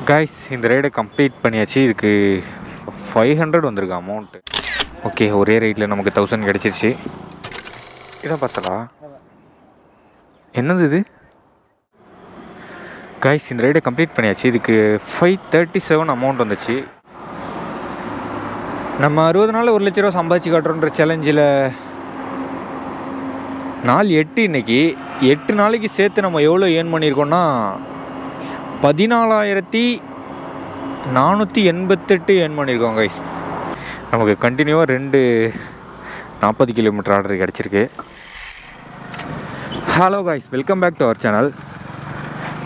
Guys இந்த ரைடை complete பண்ணியாச்சு. இதுக்கு 500 வந்திருக்கு அமௌண்ட்டு. ஓகே, ஒரே ரைடில் நமக்கு 1000 கிடச்சிருச்சு. இதான் பார்த்தலா என்னது இது? கைஸ் இந்த ரைடை கம்ப்ளீட் பண்ணியாச்சு. இதுக்கு 537 அமௌண்ட் வந்துச்சு. நம்ம 60 நாளில் 1 லட்ச ரூபா சம்பாதிச்சு காட்டுறோன்ற சேலஞ்சில் நாள் 8 இன்னைக்கு 8 நாளைக்கு சேர்த்து நம்ம எவ்வளோ ஏர்ன் பண்ணியிருக்கோம்னா 14,488 ஏர்ன் பண்ணியிருக்கோம் கைஸ். நமக்கு கண்டினியூவாக 2 40 கிலோமீட்டர் ஆர்டர் கிடச்சிருக்கு. Hello guys, welcome back to our channel.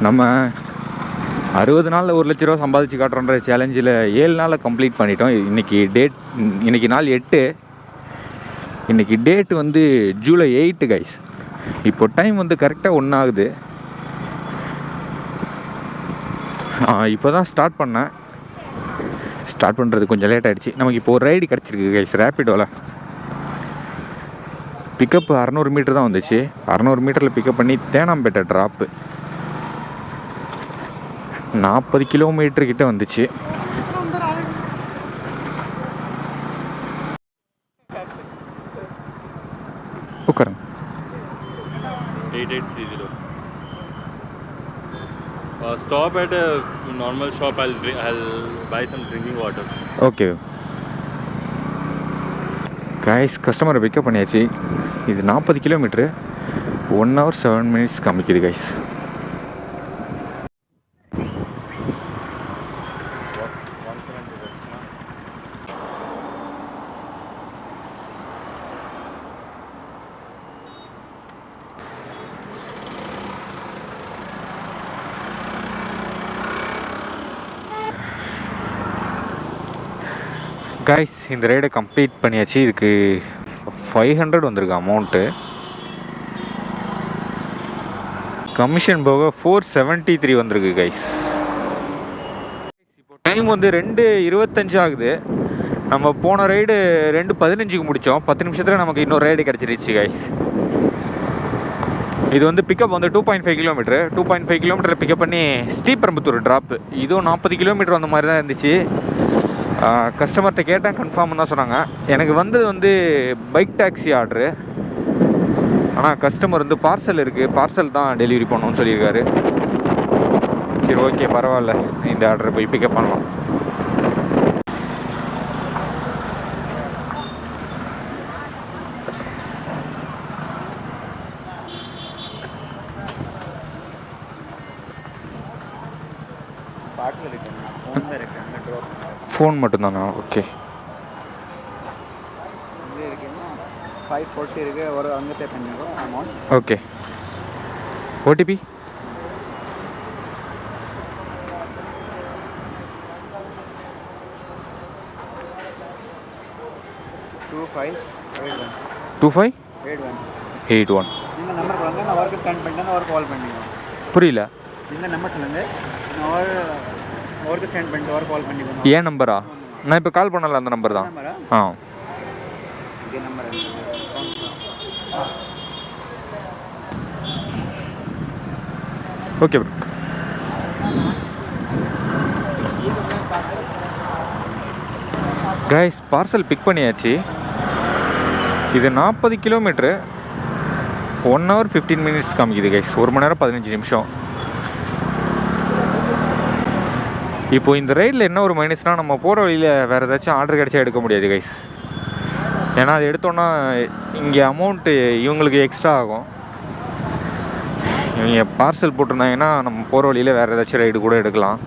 நம்ம 60 நாளில் 1 லட்ச ரூபா சம்பாதிச்சு காட்டுறோன்ற சேலஞ்சில் 7 நாளில் கம்ப்ளீட் பண்ணிட்டோம். இன்றைக்கி நாள் 8. இன்றைக்கி டேட் வந்து ஜூலை 8 கைஸ். இப்போ டைம் வந்து கரெக்டாக 1 ஆகுது. இப்போ தான் ஸ்டார்ட் பண்ணேன். ஸ்டார்ட் பண்ணுறது கொஞ்சம் லேட் ஆகிடுச்சு. நமக்கு இப்போ ஒரு ரைடு கிடச்சிருக்கு கைஸ். ரேப்பிடோவில் பிக்கப் 600 மீட்டர் தான் வந்துச்சு. 600 மீட்டரில் பிக்கப் பண்ணி தேனாம்பேட்டை ட்ராப்பு 40 கிலோமீட்டர் கிட்ட வந்துச்சு. உட்காருங்க. 8830. Stop at a normal shop. I'll buy some drinking water. Okay guys, கஸ்டமரை பிக்கப் பண்ணியாச்சு. இது 40 கிலோமீட்ரு 1 hour 7 minutes காமிக்குது கைஸ். கைஸ் இந்த ரைடை கம்ப்ளீட் பண்ணியாச்சு. இதுக்கு 500 வந்திருக்கு அமௌண்ட்டு. கமிஷன் போக 473 வந்திருக்கு கைஸ். இப்போ டைம் வந்து 2:25 ஆகுது. நம்ம போன ரைடு 2:15க்கு முடித்தோம். 10 நிமிஷத்தில் நமக்கு இன்னொரு ரைடு கிடச்சிருச்சு கைஸ். இது வந்து பிக்கப் வந்து 2.5 கிலோமீட்ரு. 2.5 கிலோமீட்டரில் பிக்கப் பண்ணி ஸ்ரீபெரும்புத்தூர் ட்ராப்பு. இதுவும் 40 கிலோமீட்டர் அந்த மாதிரி தான் இருந்துச்சு. கஸ்டமர்கிட்ட கேட்டேன், கன்ஃபார்ம் தான் சொன்னாங்க. எனக்கு வந்தது வந்து பைக் டாக்ஸி ஆர்டரு. ஆனால் கஸ்டமர் வந்து பார்சல் இருக்குது, பார்சல் தான் டெலிவரி பண்ணணும்னு சொல்லியிருக்காரு. சரி ஓகே, பரவாயில்ல, இந்த ஆர்டரை போய் பிக்கப் பண்ணலாம். ஃபோன் மட்டும்தானா? ஓகே. 540 இருக்குது. ஒரு அங்கே பே பண்ணிடுறோம் அமௌண்ட். ஓகே. ஓடிபி 2581. இந்த நம்பர் கொடுங்க, நான் அவருக்கு ஸ்கேன் பண்ணிட்டு அவருக்கு கால் பண்ணிடுவோம். புரியல. இந்த நம்பர் சொல்லுங்கள், நான் அவருக்கு ஸ்கேன் பண்ணிட்டு அவருக்கு கால் பண்ணிடுவோம். ஏன் நம்பரா? நான் இப்போ கால் பண்ணல, அந்த நம்பர் தான். ஆ இதே number. Okay bro. Guys parcel pick பண்ணியாச்சு. இது 40 கிலோமீட்ரு 1 hour 15 minutes காமிக்குது கைஸ். 1 மணி நேரம் 15 நிமிஷம். இப்போது இந்த ரைடில் என்ன ஒரு மைனஸ்னால், நம்ம போகிற வழியில் வேறு ஏதாச்சும் ஆர்டர் கிடச்சா எடுக்க முடியாது கைஸ். ஏன்னா அது எடுத்தோன்னா இங்கே அமௌண்ட்டு இவங்களுக்கு எக்ஸ்ட்ரா ஆகும். இவங்க பார்சல் போட்டிருந்தாங்கன்னா நம்ம போகிற வழியில் வேறு ஏதாச்சும் ரைடு கூட எடுக்கலாம்.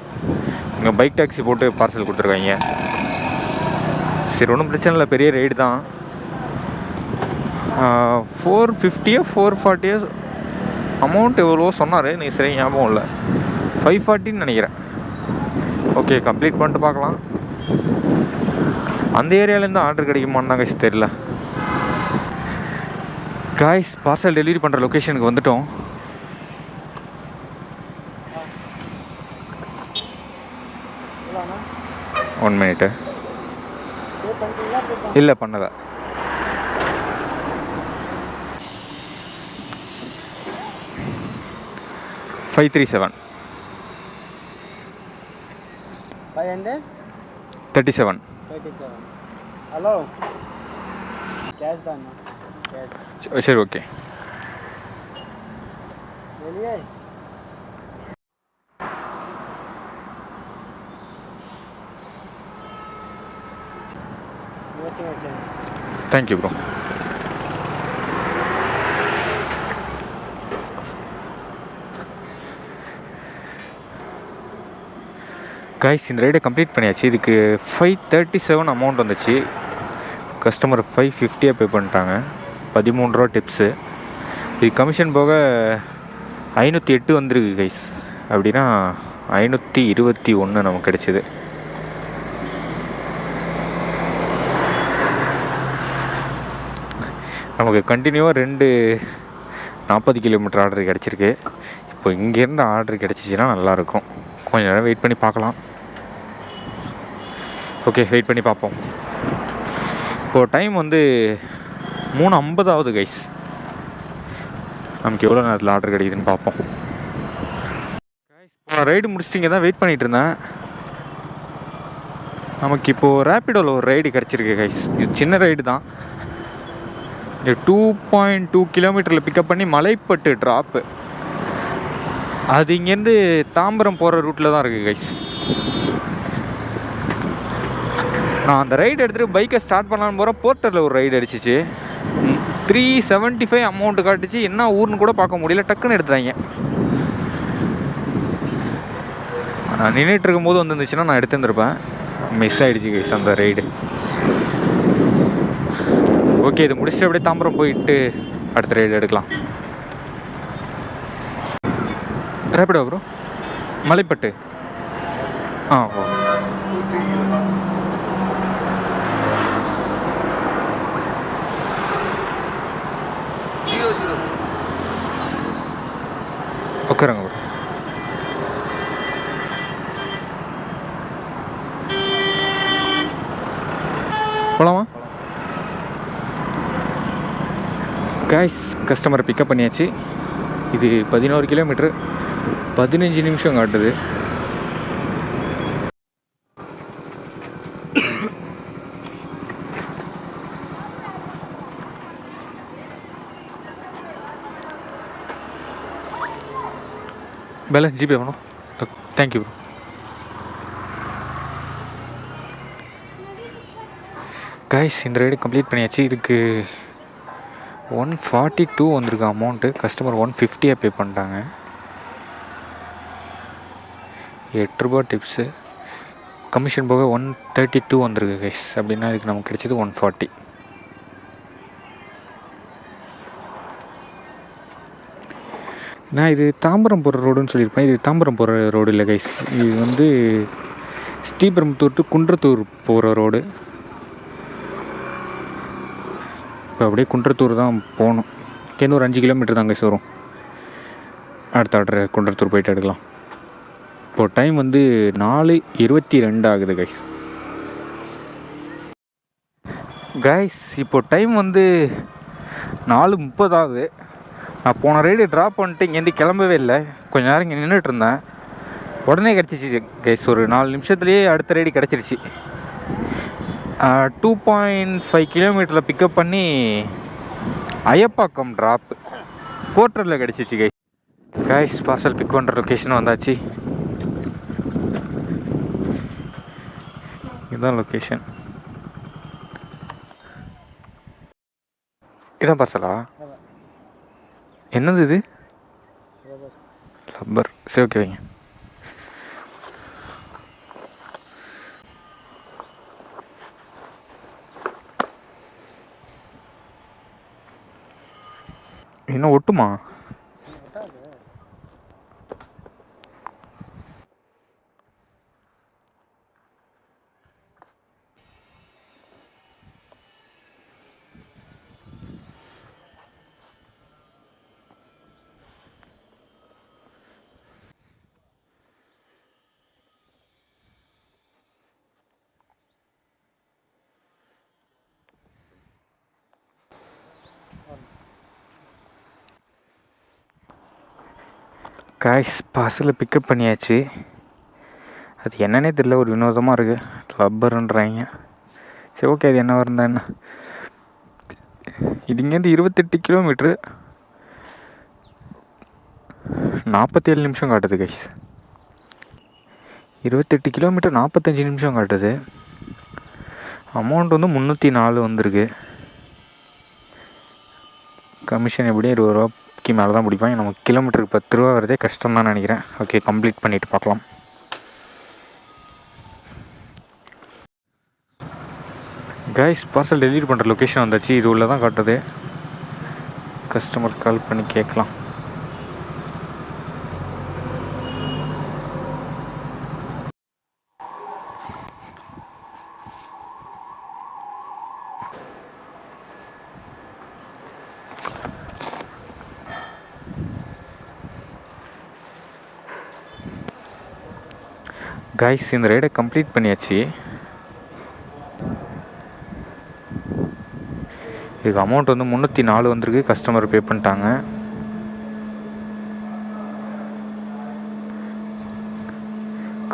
இங்கே பைக் டாக்ஸி போட்டு பார்சல் கொடுத்துருக்காங்க. சரி, ஒன்றும் பிரச்சனை இல்லை, பெரிய ரைடு தான். 450 440 அமௌண்ட் எவ்வளோ சொன்னார், நீ சரி ஞாபகம் இல்லை. 540 நினைக்கிறேன். ஓகே, கம்ப்ளீட் பண்ணிட்டு பார்க்கலாம். அந்த ஏரியாவிலேருந்து ஆர்டர் கிடைக்குமான்னு தான் கைஸ் தெரியல. கைஸ் பார்சல் டெலிவரி பண்ணுற லொக்கேஷனுக்கு வந்துட்டோம். One minute. இல்லை பண்ணலை. $537. 500 37. 37. Hello. Cash done. Cash. சரி ஓகே. बोलिए. अच्छा. Thank you bro. கைஸ் இந்த ரைடை கம்ப்ளீட் பண்ணியாச்சு. இதுக்கு 537 அமௌண்ட் வந்துச்சு. கஸ்டமர் 550 பே பண்ணிட்டாங்க. 13 ரூபா டிப்ஸு. இது கமிஷன் போக 508 வந்துருக்கு கைஸ். அப்படின்னா 521 நமக்கு கிடைச்சிது. நமக்கு கண்டினியூவாக 2 40 கிலோமீட்டர் ஆர்டர் கிடச்சிருக்கு. இப்போ இங்கேருந்து ஆர்டர் கிடச்சிச்சின்னா நல்லாயிருக்கும். கொஞ்சம் நேரம் வெயிட் பண்ணி பார்க்கலாம். ஓகே, வெயிட் பண்ணி பார்ப்போம். இப்போது டைம் வந்து 3:50 ஆகுது கைஸ். நமக்கு எவ்வளோ நேரத்தில் ஆர்டர் கிடைக்குதுன்னு பார்ப்போம். கைஸ் இப்போ ரைடு முடிச்சுட்டு இங்கே தான் வெயிட் பண்ணிகிட்டு இருந்தேன். நமக்கு இப்போது ரேப்பிடோவில் ஒரு ரைடு கிடச்சிருக்கு கைஸ். இது சின்ன ரைடு தான். இது 2.2 கிலோமீட்டரில் பிக்கப் பண்ணி மலைப்பட்டு ட்ராப்பு. அது இங்கேருந்து தாம்பரம் போகிற ரூட்டில் தான் இருக்குது கைஸ். நான் அந்த ரைடு எடுத்துகிட்டு பைக்கை ஸ்டார்ட் பண்ணலான்னு போகிறேன். போர்ட்டரில் ஒரு ரைடு அடிச்சிச்சு. 375 அமௌண்ட்டு காட்டுச்சு. என்ன ஊர்னு கூட பார்க்க முடியல. டக்குன்னு எடுத்துட்டாங்க. நான் நின்றுட்டு இருக்கும்போது வந்துருந்துச்சுன்னா நான் எடுத்துருந்துருப்பேன். மிஸ் ஆகிடுச்சு கைஸ் அந்த ரைடு. ஓகே, இது முடிச்சுட்டு அப்படியே தாம்பரம் போயிட்டு அடுத்த ரைடு எடுக்கலாம். ரேப்பிடோ ப்ரோ, மலைப்பட்டு. ஓ உட்காருங்க ப்ரோ. போகலாமா? கைஸ் கஸ்டமரை பிக்கப் பண்ணியாச்சு. இது 11 கிலோமீட்ரு 15 நிமிஷம் காட்டுது. பேலன்ஸ் ஜிபே வேணும். Thank you bro. கைஸ் இந்த ரைடு கம்ப்ளீட் பண்ணியாச்சு. இதுக்கு 142 வந்திருக்கு அமௌண்ட்டு. கஸ்டமர் 150 பே பண்ணிட்டாங்க. 8 ரூபா டிப்ஸு. கமிஷன் போக 132 வந்திருக்கு கைஸ். அப்படின்னா இதுக்கு நமக்கு கிடைச்சது 140. நான் இது தாம்பரம் போகிற ரோடுன்னு சொல்லியிருப்பேன். இது தாம்பரம் போகிற ரோடு இல்லை கைஸ். இது வந்து ஸ்ரீபெரும்புத்தூர் டு குன்றத்தூர் போகிற ரோடு. இப்போ அப்படியே குன்றத்தூர் தான் போகணும். இங்கேருந்து ஒரு 5 கிலோமீட்டர் தான் கைஸ் வரும். அடுத்த ஆர்டர் குன்றத்தூர் போயிட்டு எடுக்கலாம். இப்போது டைம் வந்து 4:22 ஆகுது கைஸ். கைஸ் இப்போ டைம் வந்து 4:30 ஆகுது. நான் போன ரைடு ட்ராப் பண்ணிட்டு இங்கேருந்து கிளம்பவே இல்லை. கொஞ்சம் நேரம் இங்கே நின்றுட்டு இருந்தேன். உடனே கிடச்சிச்சு கைஸ். ஒரு 4 நிமிஷத்துலேயே அடுத்த ரைடு கிடச்சிருச்சு. 2.5 கிலோமீட்டரில் பிக்கப் பண்ணி அயப்பாக்கம் ட்ராப்பு போர்ட்டரில் கிடச்சிச்சு கைஸ். கைஸ் பார்சல் பிக் பண்ணுற லொக்கேஷன் வந்தாச்சு. இதுதான் லொக்கேஷன். இதான் பார்சலா? என்னது இது? ரப்பர். சரி ஓகே வைங்க. இன்னும் ஒட்டுமா? காய்ஸ் பார்சலை பிக்கப் பண்ணியாச்சு. அது என்னன்னே தெரியல, ஒரு வினோதமாக இருக்குது. ரப்பருன்றாங்க. சரி ஓகே, அது என்ன இருந்தா என்ன. இது இங்கேருந்து 28 கிலோமீட்ரு 47 நிமிஷம் காட்டுது கைஸ். 28 கிலோமீட்டர் 45 நிமிஷம் காட்டுது. அமௌண்ட் வந்து 304 வந்திருக்கு. கமிஷன் எப்படியும் 20 ரூபாய்க்கு மேலே தான் பிடிப்பாங்க. நமக்கு கிலோமீட்டருக்கு 10 ரூபா வரதே கஷ்டம் தான் நினைக்கிறேன். ஓகே, கம்ப்ளீட் பண்ணிவிட்டு பார்க்கலாம். கைஸ், பார்சல் டெலிவரி பண்ணுற லொக்கேஷன் வந்தாச்சு. இது உள்ள தான் காட்டுது. கஸ்டமர்ஸ் கால் பண்ணி கேட்கலாம். கைஸ், இந்த ரைடை கம்ப்ளீட் பண்ணியாச்சு. இதுக்கு அமௌண்ட் வந்து 304 வந்திருக்கு. கஸ்டமர் பே பண்ணிட்டாங்க.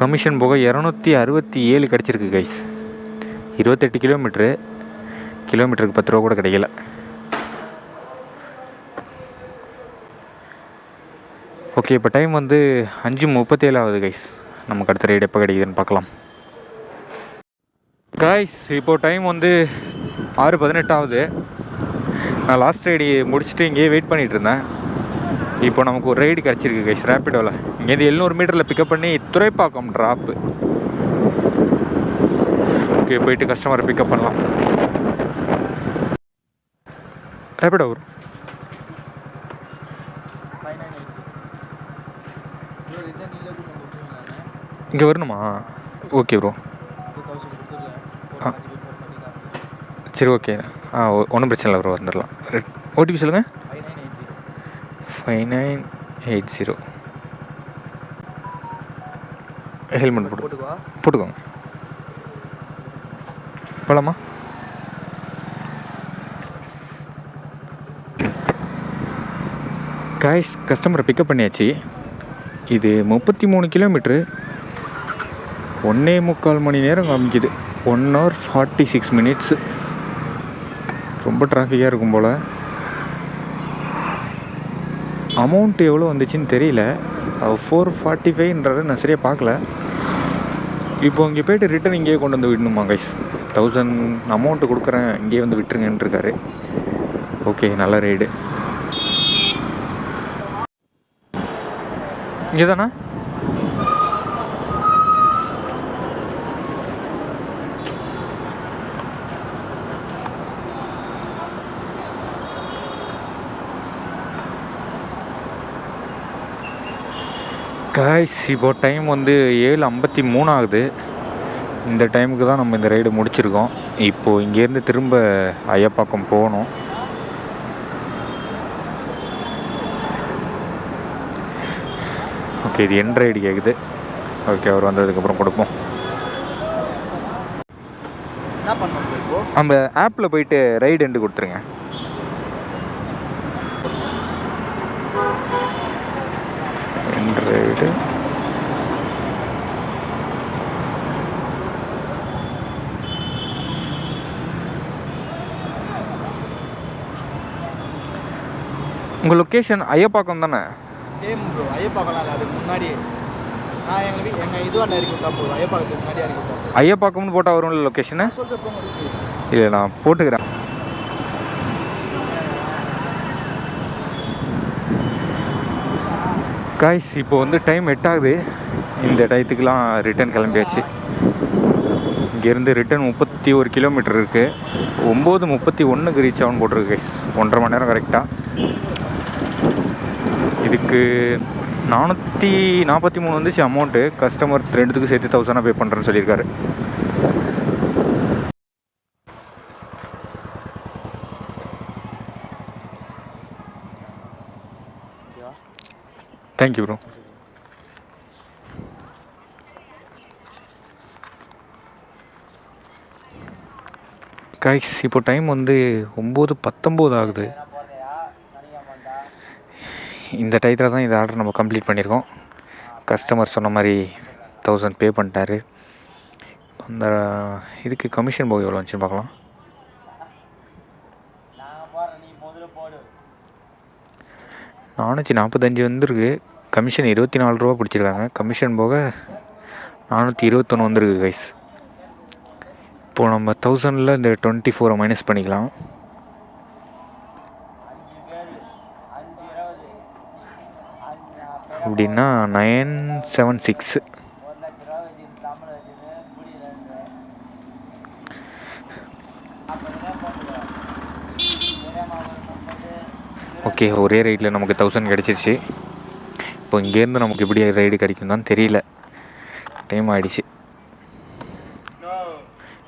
கமிஷன் போக 267 கிடச்சிருக்கு கைஸ். 28 கிலோமீட்ரு, கிலோமீட்டருக்கு 10 ரூபா கூட கிடைக்கல. ஓகே, இப்போ டைம் வந்து 5:37 ஆகுது கைஸ். நமக்கு அடுத்த ரைடு எப்போ கிடைக்குதுன்னு பார்க்கலாம். கைஸ், இப்போது டைம் வந்து 6:18 ஆகுது. நான் லாஸ்ட் ரைடு முடிச்சுட்டு இங்கேயே வெயிட் பண்ணிகிட்டு இருந்தேன். இப்போ நமக்கு ஒரு ரைடு கிடச்சிருக்கு கைஸ், ரேப்பிடோவில். இங்கேருந்து 700 மீட்டரில் பிக்கப் பண்ணி துறைப்பாக்கம் ட்ராப்பு. ஓகே, போயிட்டு கஸ்டமரை பிக்கப் பண்ணலாம். ரேப்பிடோ வரும். இங்கே வரணுமா? Okay bro. சரி ஓகே. ஒன்றும் பிரச்சனை இல்லை ப்ரோ, வந்துடலாம். ஓடிபி சொல்லுங்கள். 5980. ஹெல்மெட் போட்டுக்கோங்க. போகலாமா? கைஸ், கஸ்டமரை பிக்கப் பண்ணியாச்சு. இது 33 கிலோமீட்ரு 1.25 மணி நேரம் காமிக்குது. 1 hour 46 minutes. ரொம்ப டிராஃபிக்காக இருக்கும் போல். அமௌண்ட் எவ்வளோ வந்துச்சுன்னு தெரியல. 445ன்றதை நான் சரியாக பார்க்கல. இப்போ இங்கே போய்ட்டு ரிட்டன் இங்கேயே கொண்டு வந்து விடணுமா கைஸ்? 1000 அமௌண்ட்டு கொடுக்குறேன், இங்கேயே வந்து விட்டுருங்கன்னு இருக்காரு. ஓகே, நல்ல ரைடு. இங்கே தானே? கைஸ், இப்போ டைம் வந்து 7:53 ஆகுது. இந்த டைமுக்கு தான் நம்ம இந்த ரைடு முடிச்சிருக்கோம். இப்போது இங்கேருந்து திரும்ப ஐயப்பாக்கம் போகணும். ஓகே, இது என் ரைடு கேட்குது. ஓகே, அவர் வந்ததுக்கப்புறம் கொடுப்போம். என்ன பண்ணணும் இப்போ? நம்ம ஆப்பில் போயிட்டு ரைடு எண்டு கொடுத்துருங்க. என் ரைடு உங்கள் லொக்கேஷன் ஐயப்பாக்கம் தானே? சேம் ப்ரோ, ஐயப்பாக்கலாம் இல்லை, அதுக்கு முன்னாடி நான் எங்கள் இதுவாண்ட இறக்கி விட்டா போதும். ஐயப்பாக்கத்துக்கு முன்னாடி இறக்கி விட்டா போதும். ஐயப்பாக்கம்னு போட்டால் வரும்ல லொக்கேஷனு? சொல்கிறப்போ இல்லை, நான் போட்டுக்கிறேன். காய்ஸ், இப்போ வந்து டைம் 8 ஆகுது. இந்த டயத்துக்கெலாம் ரிட்டன் கிளம்பியாச்சு. இங்கேருந்து ரிட்டன் 31 கிலோமீட்டர் இருக்குது. 9:31க்கு ரீச் ஆகும்னு போட்டிருக்கு கைஸ். 1.5 மணி நேரம் கரெக்டாக. இதுக்கு 443 வந்துச்சு அமௌண்ட்டு. கஸ்டமர் 2த்துக்கு சேர்த்து 1000 பே பண்ணுறேன்னு சொல்லியிருக்காரு. Thank you bro. கைஸ், இப்போ டைம் வந்து 9:19 ஆகுது. இந்த டயத்தில் தான் இந்த ஆர்டர் நம்ம கம்ப்ளீட் பண்ணியிருக்கோம். கஸ்டமர் சொன்ன மாதிரி 1000 பே பண்ணிட்டாரு. அந்த இதுக்கு கமிஷன் போக எவ்வளோ வந்துச்சுன்னு பார்க்கலாம். 445 வந்துருக்கு. கமிஷன் 24 ரூபா பிடிச்சிருக்காங்க. கமிஷன் போக 421 வந்துருக்கு கைஸ். இப்போது நம்ம 1000ல் இந்த 24 மைனஸ் பண்ணிக்கலாம். அப்படின்னா 976. ஓகே, ஒரே ரைடில் நமக்கு 1000 கிடச்சிருச்சு. இப்போ இங்கேருந்து நமக்கு எப்படி ரைடு கிடைக்கும் தான் தெரியல. டைம் ஆகிடுச்சு.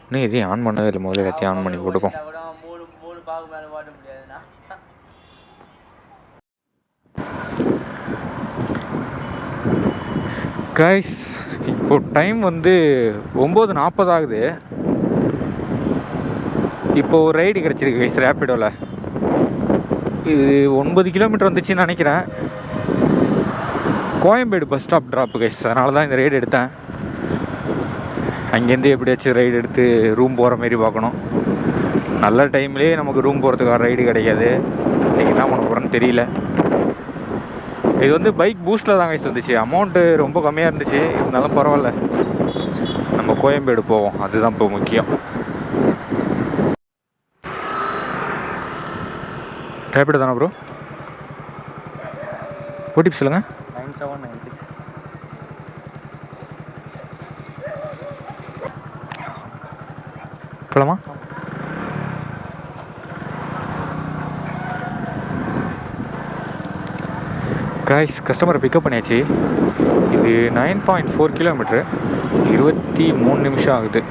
இன்னும் எதையும் ஆன் பண்ணவே இல்லை. முதல்ல எல்லாத்தையும் ஆன் பண்ணி போட்டுப்போம். கைஸ், இப்போ டைம் வந்து 9:40 ஆகுது. இப்போ ஒரு ரைடு கிடச்சிருக்கு கைஸ் ரேப்பிடோவில். இது 9 கிலோமீட்டர் வந்துச்சுன்னு நினைக்கிறேன். Koyambedu bus stop drop guys. அதனால தான் இந்த ரைடு எடுத்தேன். அங்கேருந்து எப்படியாச்சும் ரைடு எடுத்து ரூம் போகிற மாரி பார்க்கணும். நல்ல டைம்லேயே நமக்கு ரூம் போகிறதுக்கான ரைடு கிடைக்காது. இன்றைக்கி என்ன பண்ண போகிறோன்னு தெரியல. இது வந்து பைக் பூஸ்ட்டில் தான் கைஸ் வந்துச்சு. அமௌண்ட்டு ரொம்ப கம்மியாக இருந்துச்சு. இருந்தாலும் பரவாயில்ல, நம்ம கோயம்பேடு போவோம். அதுதான் இப்போ முக்கியம். ரேப்பிடோ தானே ப்ரோ? ஓடிபி சொல்லுங்கள். 9796. போலாமா? காய்ஸ், கஸ்டமரை பிக்கப் பண்ணியாச்சு. இது 9.4 கிலோமீட்ரு, 23 நிமிஷம் ஆகுது.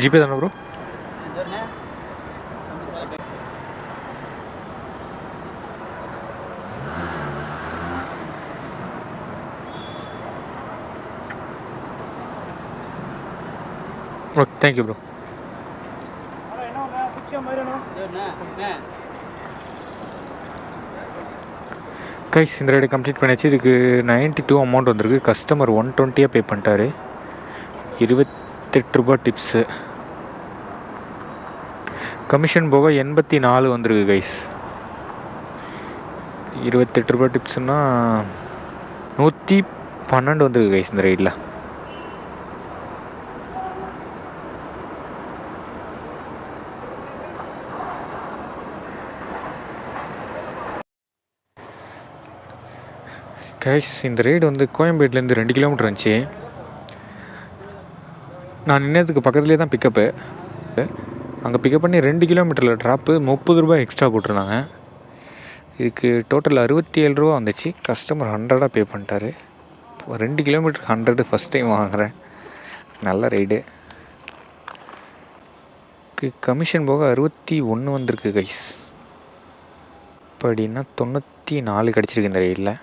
ஜிபே தானே bro? Okay, thank you bro. Guys, இந்த ரைடை கம்ப்ளீட் பண்ணியாச்சு. இதுக்கு 92 அமௌண்ட் வந்திருக்கு. கஸ்டமர் 120 பே பண்ணிட்டாரு. 28 ரூபா டிப்ஸு. கமிஷன் போக 84 வந்திருக்கு கைஸ். 28 ரூபா டிப்ஸுன்னா 112 வந்திருக்கு கைஸ் இந்த ரைடில். கைஸ், இந்த ரைடு வந்து கோயம்பேட்டிலேருந்து 2 கிலோமீட்டர் இருந்துச்சு. நான் நின்னதுக்கு பக்கத்துலேயே தான் பிக்கப்பு. அங்கே பிக்கப் பண்ணி 2 கிலோமீட்டரில் ட்ராப்பு 30 ரூபா எக்ஸ்ட்ரா போட்டிருந்தாங்க. இதுக்கு டோட்டல் 67 ரூபா வந்துச்சு. கஸ்டமர் 100 பே பண்ணிட்டாரு. 2 கிலோமீட்டருக்கு 100 ஃபஸ்ட் டைம் வாங்குகிறேன். நல்ல ரைடு. கமிஷன் போக 61 வந்திருக்கு கைஸ். அப்படின்னா 94 கிடச்சிருக்கு இந்த ரைடில்.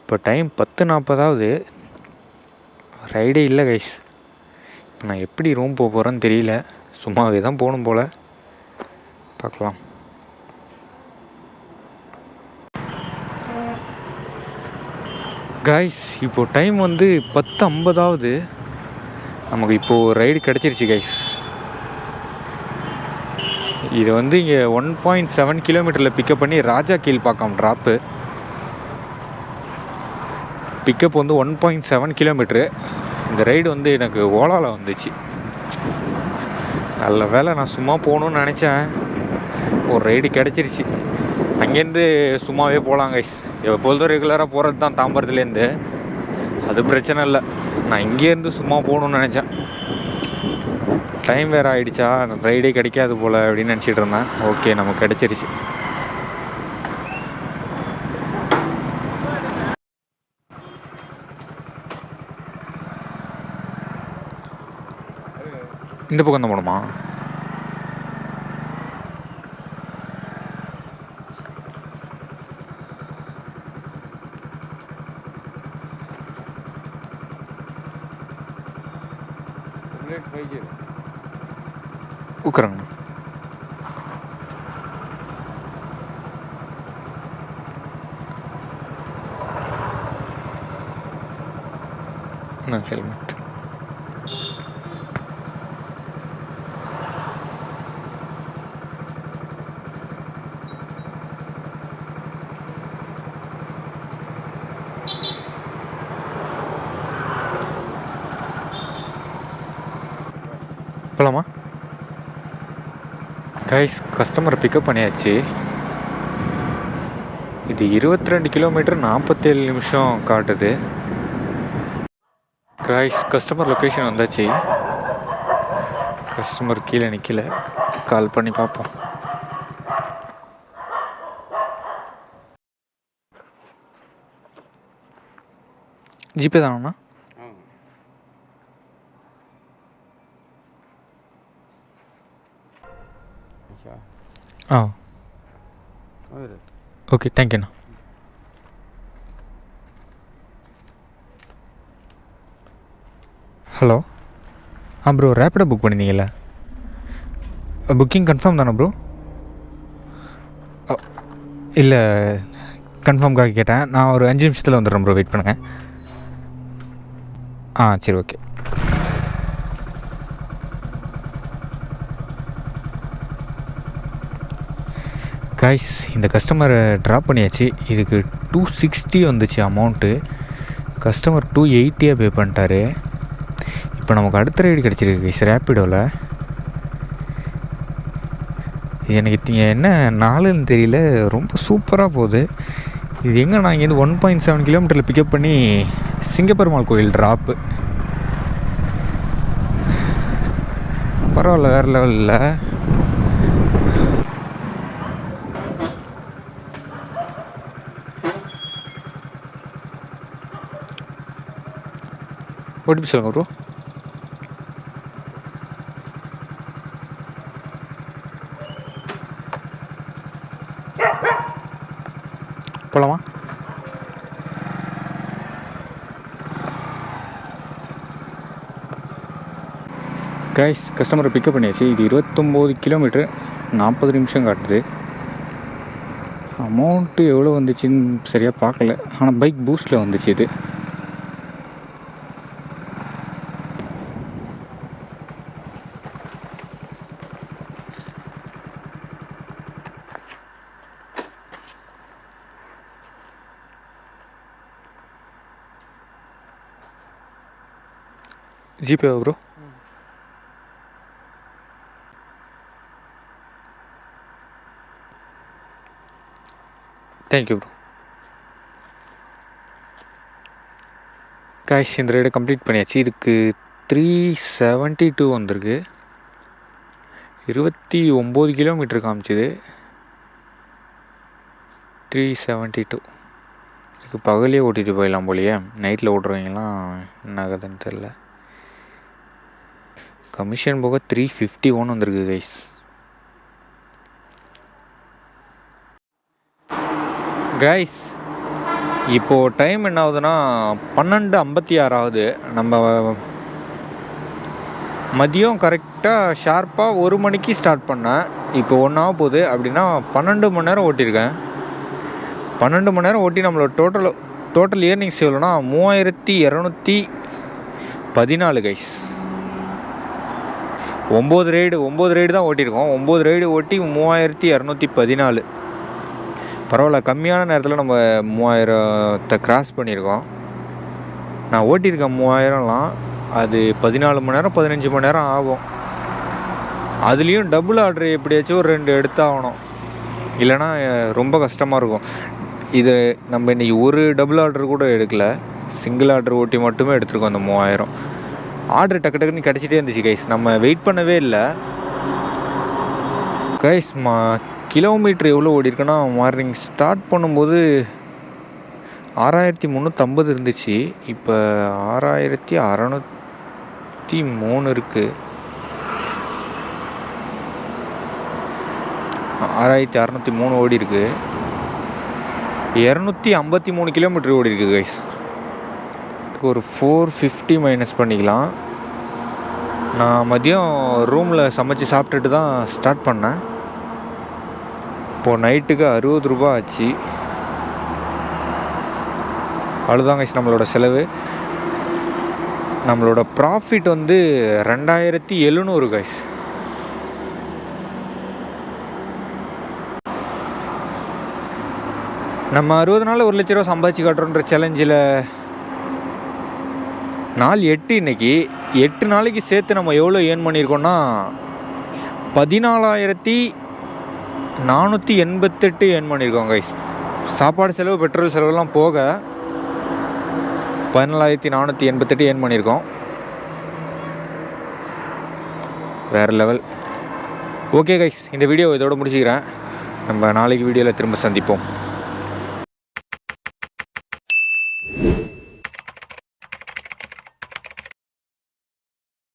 இப்போ டைம் 10:40 ரைடே இல்லை கைஸ். நான் எப்படி ரூம் போக போகிறேன்னு தெரியல. சும்மாவே தான் போகணும் போல். பார்க்கலாம். கைஸ், இப்போது டைம் வந்து 10:50. நமக்கு இப்போது ரைடு கிடச்சிருச்சு கைஸ். இது வந்து இங்கே 1.7 கிலோமீட்டரில் பிக்கப் பண்ணி ராஜா கீழ்பாக்கம் ட்ராப்பு. பிக்கப் வந்து 1.7 கிலோமீட்ரு. இந்த ரைடு வந்து எனக்கு ஓலாவில் வந்துச்சு. நல்ல வேலை, நான் சும்மா போகணுன்னு நினச்சேன். ஒரு ரைடு கிடச்சிருச்சு. அங்கேருந்து சும்மாவே போகலாம் கைஸ். எப்பொழுதும் ரெகுலராக போகிறது தான் தாம்பரத்துலேருந்து. அது பிரச்சனை இல்லை. நான் இங்கேருந்து சும்மா போகணுன்னு நினச்சேன். டைம் வேறு ஆகிடுச்சா, ரைடே கிடைக்காது போல் அப்படின்னு நினச்சிட்டு இருந்தேன். ஓகே, நமக்கு கிடச்சிருச்சு. இந்த பக்கம் தான் போகணுமா? உட்காருங்க. ஹெல்மெட். போகலாமா? கைஸ், கஸ்டமரை பிக்கப் பண்ணியாச்சு. இது 22 கிலோமீட்டர் 47 நிமிஷம் காட்டுது. கைஸ், கஸ்டமர் லொக்கேஷன் வந்தாச்சு. கஸ்டமர் கீழே நிற்கல, கால் பண்ணி பார்ப்போம். ஜிபே தானண்ணா? ஆ, ஓகே, தேங்க்யூண்ணா. ஹலோ. ப்ரோ, ரேப்பிடோ புக் பண்ணியிருந்தீங்களா? புக்கிங் கன்ஃபார்ம் தானே ப்ரோ? இல்லை, கன்ஃபார்ம்காக கேட்டேன். நான் ஒரு 5 நிமிஷத்தில் வந்துடுறேன் ப்ரோ, வெயிட் பண்ணுங்கள். சரி, ஓகே. கைஸ், இந்த கஸ்டமரை ட்ராப் பண்ணியாச்சு. இதுக்கு 260 வந்துச்சு அமௌண்ட்டு. கஸ்டமர் 280 பே பண்ணிட்டாரு. இப்போ நமக்கு அடுத்த ரைடு கிடச்சிருக்கு கைஸ், ரேப்பிடோவில். எனக்கு என்ன நாளுன்னு தெரியல, ரொம்ப சூப்பராக போகுது. இது எங்கே, நான் இங்கேருந்து 1.7 கிலோமீட்டரில் பிக்கப் பண்ணி சிங்கப்பெருமாள் கோயில் ட்ராப்பு. பரவாயில்ல, வேறு லெவலில். ஓடிபி சொல்லுங்கள் ப்ரோ. போகலாமா? கைஸ், கஸ்டமரை பிக்கப் பண்ணியாச்சு. இது 29 கிலோமீட்டர் 40 நிமிஷம் காட்டுது. அமௌண்ட்டு எவ்வளோ வந்துச்சுன்னு சரியாக பார்க்கல, ஆனால் பைக் பூஸ்ட்டில் வந்துச்சு இது. ஜிபேவா ப்ரோ? Thank you bro. கேஷ், இந்த ரைடை கம்ப்ளீட் பண்ணியாச்சு. இதுக்கு 372 வந்திருக்கு. 29 கிலோமீட்டர் காமிச்சிது. 372. இதுக்கு பகலே ஓட்டிகிட்டு போயிடலாம் போலையே. நைட்டில் ஓட்டுறவங்கலாம் என்ன ஆகுதுன்னு தெரில. கமிஷன் போக 351 வந்திருக்கு கைஸ். கைஸ், இப்போது டைம் என்ன ஆகுதுன்னா 12:56 ஆகுது. நம்ம மதியம் கரெக்டாக ஷார்ப்பாக 1 மணிக்கு ஸ்டார்ட் பண்ணேன். இப்போ 1 ஆக போகுது. அப்படின்னா 12 மணி நேரம் ஓட்டியிருக்கேன். 12 மணி நேரம் ஓட்டி நம்மளோட டோட்டல் இயர்னிங்ஸ் எவ்வளோனா 3214 கைஸ். 9 ரைடு தான் ஓட்டியிருக்கோம். 9 ரைடு ஓட்டி 3214. பரவாயில்ல, கம்மியான நேரத்தில் நம்ம 3000 கிராஸ் பண்ணியிருக்கோம். நான் ஓட்டியிருக்கேன் 3000லாம். அது 14 மணி நேரம் 15 மணி நேரம் ஆகும். அதுலேயும் டபுள் ஆர்டர் எப்படியாச்சும் ஒரு 2 எடுத்தாகணும், இல்லைனா ரொம்ப கஷ்டமாக இருக்கும். இது நம்ம இன்றைக்கி ஒரு டபுள் ஆர்டர் கூட எடுக்கல, சிங்கிள் ஆர்டர் ஓட்டி மட்டுமே எடுத்துருக்கோம். அந்த 3000 ஆர்டர் டக்கு டக்குன்னு கிடச்சிட்டே இருந்துச்சு கைஸ். நம்ம வெயிட் பண்ணவே இல்லை கைஸ். கிலோமீட்ரு எவ்வளோ ஓடிருக்குன்னா, மார்னிங் ஸ்டார்ட் பண்ணும்போது 6350 இருந்துச்சு. இப்போ 6603 இருக்குது. 6603 ஓடி இருக்கு. 253 கிலோமீட்டர் ஓடி இருக்கு கைஸ். ஒரு 450 மைனஸ் பண்ணிக்கலாம். நான் மதியம் ரூமில் சமைச்சு சாப்பிட்டுட்டு தான் ஸ்டார்ட் பண்ணேன். இப்போது நைட்டுக்கு 60 ரூபா ஆச்சு. அவ்வளோதான் கைஸ் நம்மளோட செலவு. நம்மளோட ப்ராஃபிட் வந்து 2700 கைஸ். நம்ம 60 நாளில் 1 லட்ச ரூபா சம்பாதிச்சு காட்டுறோன்ற சேலஞ்சில் நாள் 8 இன்னைக்கு. 8 நாளைக்கு சேர்த்து நம்ம எவ்வளோ ஏர்ன் பண்ணியிருக்கோன்னா 14,488 ஏர்ன் பண்ணியிருக்கோம் கைஸ். சாப்பாடு செலவு பெட்ரோல் செலவுலாம் போக 14,488 ஏர்ன் பண்ணியிருக்கோம். வேறு லெவல். ஓகே கைஸ், இந்த வீடியோ இதோட முடிச்சுக்கிறேன். நம்ம நாளைக்கு வீடியோவில் திரும்ப சந்திப்போம்.